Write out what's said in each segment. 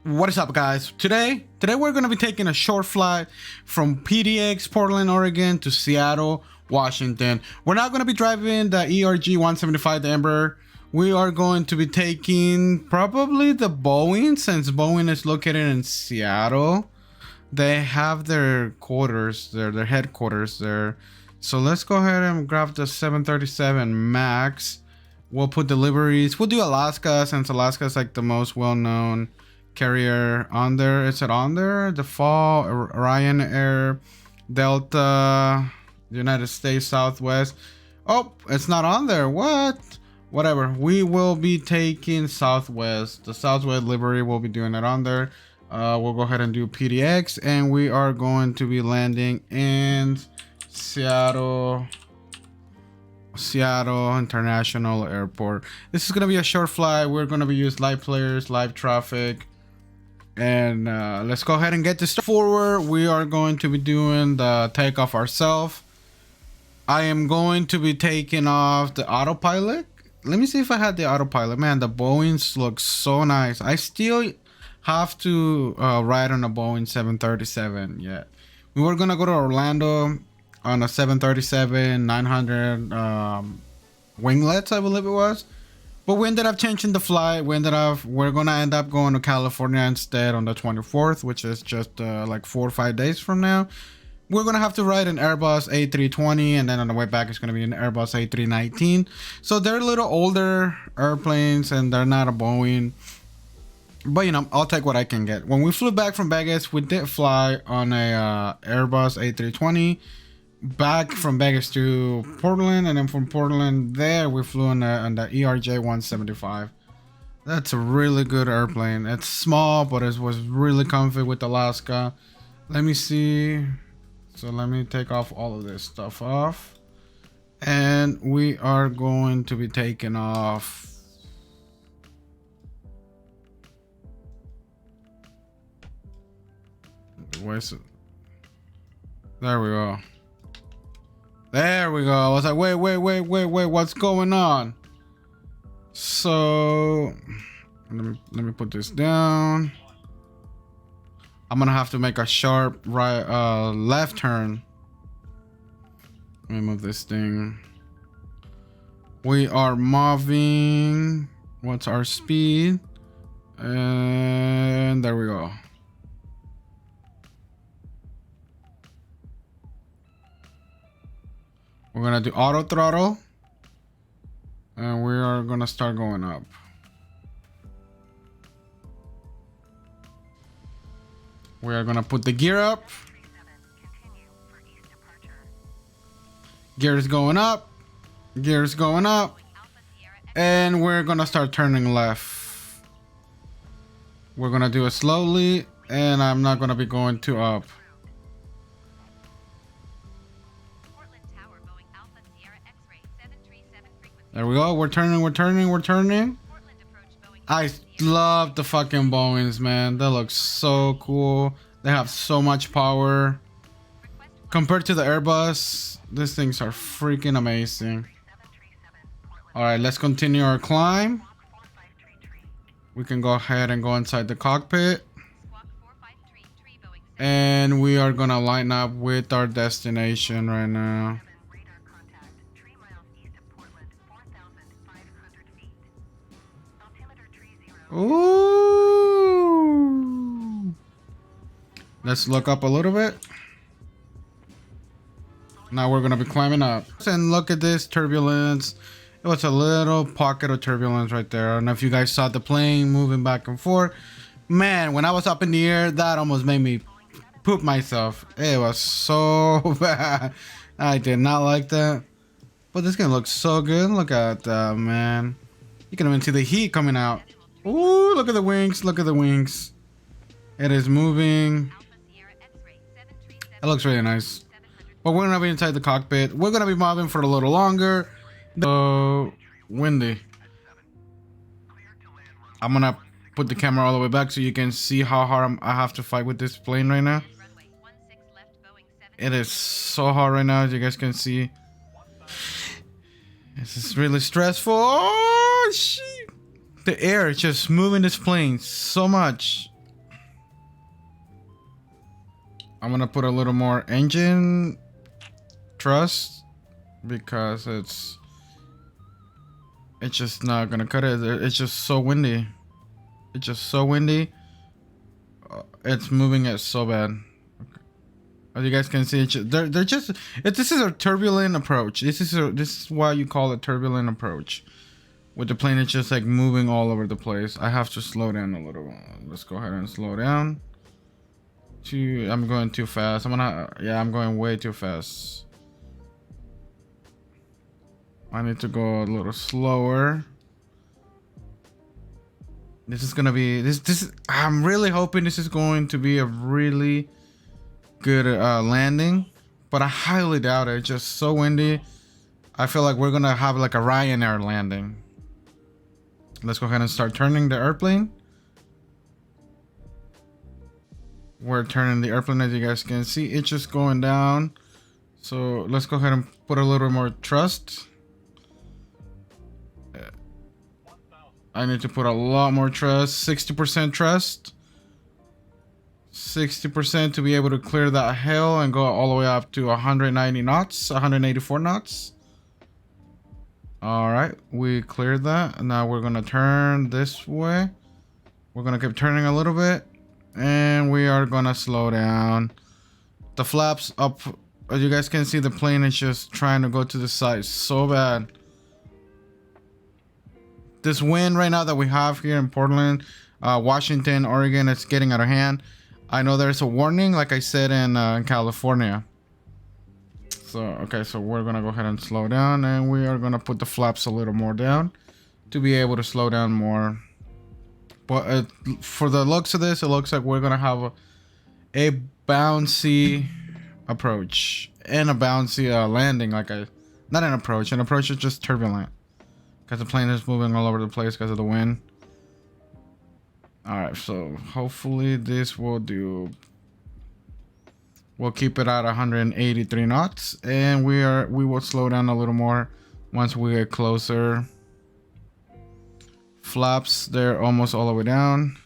What is up, guys? Today we're gonna be taking a short flight from PDX, Portland, Oregon to Seattle, Washington. We're not gonna be driving the ERG 175, the Embraer. We are going to be taking probably the Boeing, since Boeing is located in Seattle. They have their quarters there, their headquarters there. So let's go ahead and grab the 737 Max. We'll put deliveries. We'll do Alaska, since Alaska is like the most well-known carrier on there. Is it on there? The Fall, Ryanair, Delta, United States Southwest. Oh, it's not on there. What? Whatever. We will be taking Southwest. The Southwest livery will be doing it on there. We'll go ahead and do PDX, and we are going to be landing in Seattle International Airport. This is going to be a short flight. We're going to be using live players, live traffic. And let's go ahead and get this forward. We are going to be doing the takeoff ourselves. I am going to be taking off the autopilot. Let me see if I had the autopilot. Man, the Boeings look so nice. I still have to ride on a Boeing 737 yet. We were gonna go to Orlando on a 737-900 winglets, I believe it was. But we ended up changing the flight. We're gonna end up going to California instead on the 24th, which is just like 4 or 5 days from now. We're gonna have to ride an Airbus A320, and then on the way back it's gonna be an Airbus A319. So they're a little older airplanes, and they're not a Boeing. But you know, I'll take what I can get. When we flew back from Vegas, we did fly on a Airbus A320 back from Vegas to Portland, and then from Portland there we flew on the ERJ 175. That's a really good airplane. It's small, but it was really comfy with Alaska. Let me see. So let me take off all of this stuff off, and we are going to be taking off. Where's it? There we go. There we go. I was like, wait, what's going on? So let me put this down. I'm gonna have to make a sharp left turn. Let me move this thing. We are moving. What's our speed? And there we go. We're gonna do auto throttle, and we are gonna start going up. We are gonna put the gear up. Gear is going up. Gear is going up. And we're gonna start turning left. We're gonna do it slowly, and I'm not gonna be going too up. There we go. We're turning. I love the fucking Boeings, man. They look so cool. They have so much power. Compared to the Airbus, these things are freaking amazing. Alright, let's continue our climb. We can go ahead and go inside the cockpit. And we are gonna line up with our destination right now. Ooh. Let's look up a little bit. Now we're gonna be climbing up. And look at this turbulence. It was a little pocket of turbulence right there. I don't know if you guys saw the plane moving back and forth. Man, when I was up in the air, that almost made me poop myself. It was so bad. I did not like that. But this game looks so good. Look at that, man. You can even see the heat coming out. Ooh, look at the wings. Look at the wings. It is moving. It looks really nice. But we're going to be inside the cockpit. We're going to be mobbing for a little longer. So windy. I'm going to put the camera all the way back so you can see how hard I have to fight with this plane right now. It is so hard right now, as you guys can see. This is really stressful. Oh, shit. The air is just moving this plane so much. I'm gonna put a little more engine thrust because it's just not gonna cut it. It's just so windy. It's just so windy. It's moving it so bad. As you guys can see, they're just. This is a turbulent approach. This is why you call it turbulent approach. With the plane, it's just like moving all over the place. I have to slow down a little. Let's go ahead and slow down. I'm going too fast. I'm going way too fast. I need to go a little slower. This is gonna be I'm really hoping this is going to be a really good landing, but I highly doubt it. It's just so windy. I feel like we're gonna have like a Ryanair landing. Let's go ahead and start turning the airplane. We're turning the airplane, as you guys can see. It's just going down. So let's go ahead and put a little more thrust. I need to put a lot more thrust. 60% thrust. 60% to be able to clear that hill and go all the way up to 190 knots, 184 knots. All right, we cleared that. Now we're gonna turn this way. We're gonna keep turning a little bit, and we are gonna slow down. The flaps up. As you guys can see, the plane is just trying to go to the side so bad. This wind right now that we have here in Portland, Washington, Oregon, it's getting out of hand. I know there's a warning, like I said, in California. So, okay, so we're going to go ahead and slow down, and we are going to put the flaps a little more down to be able to slow down more. But for the looks of this, it looks like we're going to have a bouncy approach and a bouncy landing. Not an approach. An approach is just turbulent. Because the plane is moving all over the place because of the wind. Alright, so hopefully this will do. We'll keep it at 183 knots. And we will slow down a little more once we get closer. Flaps, they're almost all the way down.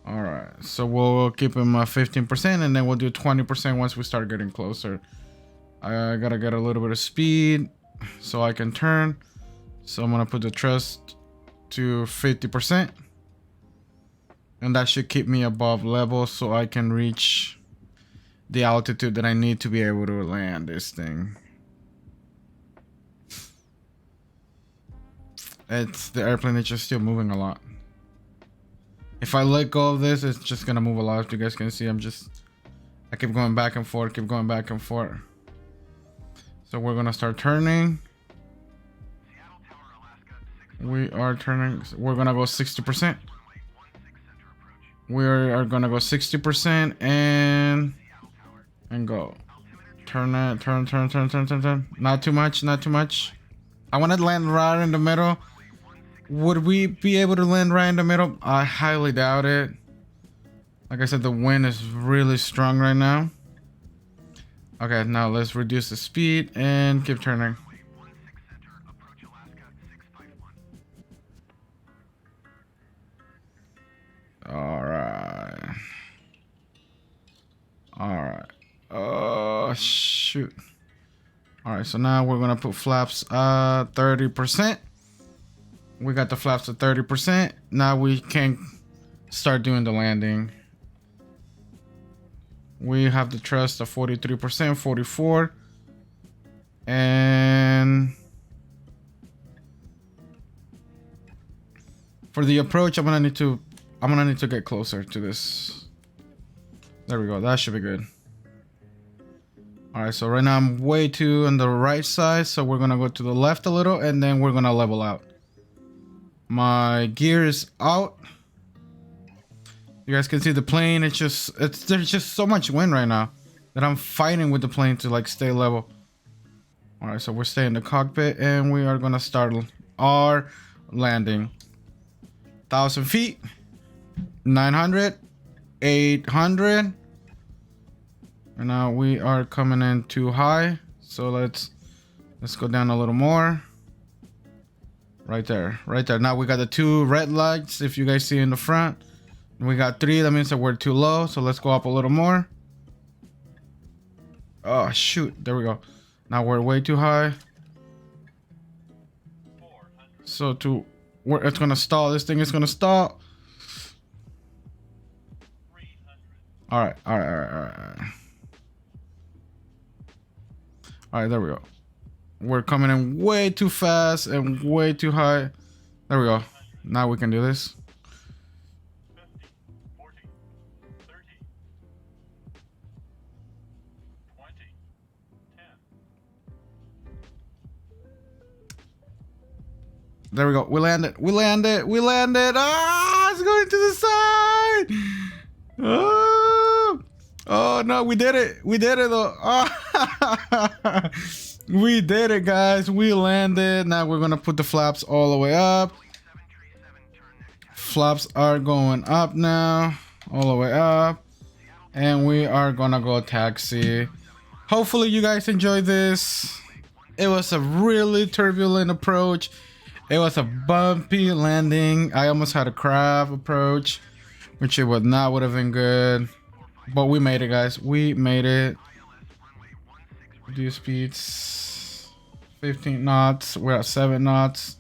Alright, so we'll keep them 15% and then we'll do 20% once we start getting closer. I gotta get a little bit of speed so I can turn. So I'm gonna put the thrust to 50%. And that should keep me above level so I can reach the altitude that I need to be able to land this thing. The airplane is just still moving a lot. If I let go of this, it's just gonna move a lot. If you guys can see, I keep going back and forth, keep going back and forth. So we're gonna start turning. We are turning. We're gonna go 60%. We are gonna go 60% and go. Turn that. Turn. Not too much. Not too much. I want to land right in the middle. Would we be able to land right in the middle? I highly doubt it. Like I said, the wind is really strong right now. Okay, now let's reduce the speed and keep turning. Alright. Oh, shoot. Alright, so now we're going to put flaps 30%. We got the flaps at 30%. Now we can start doing the landing. We have the thrust of 43%, 44. And for the approach, I'm gonna need to get closer to this. There we go. That should be good. All right, so right now I'm way too on the right side, so we're gonna go to the left a little, and then we're gonna level out. My gear is out. You guys can see the plane. There's just so much wind right now that I'm fighting with the plane to like stay level. All right, so we're staying in the cockpit, and we are gonna start our landing. 1,000 feet, 900, 800. And now we are coming in too high, so let's go down a little more. Right there. Now we got the two red lights, if you guys see in the front. We got 3. That means that we're too low. So let's go up a little more. Oh, shoot. There we go. Now we're way too high. So it's going to stall. This thing is going to stall. All right. All right, there we go. We're coming in way too fast and way too high. There we go. Now we can do this. 50, 40, 30, 20, 10. There we go. We landed. We landed. We landed. Ah, it's going to the side. Oh, oh no, we did it. We did it though. Oh. We did it, guys. We landed. Now we're going to put the flaps all the way up. Flaps are going up now. All the way up. And we are going to go taxi. Hopefully you guys enjoyed this. It was a really turbulent approach. It was a bumpy landing. I almost had a crab approach, which it would have been good. But we made it, guys. We made it. Reduce speeds. 15 knots. We're at 7 knots.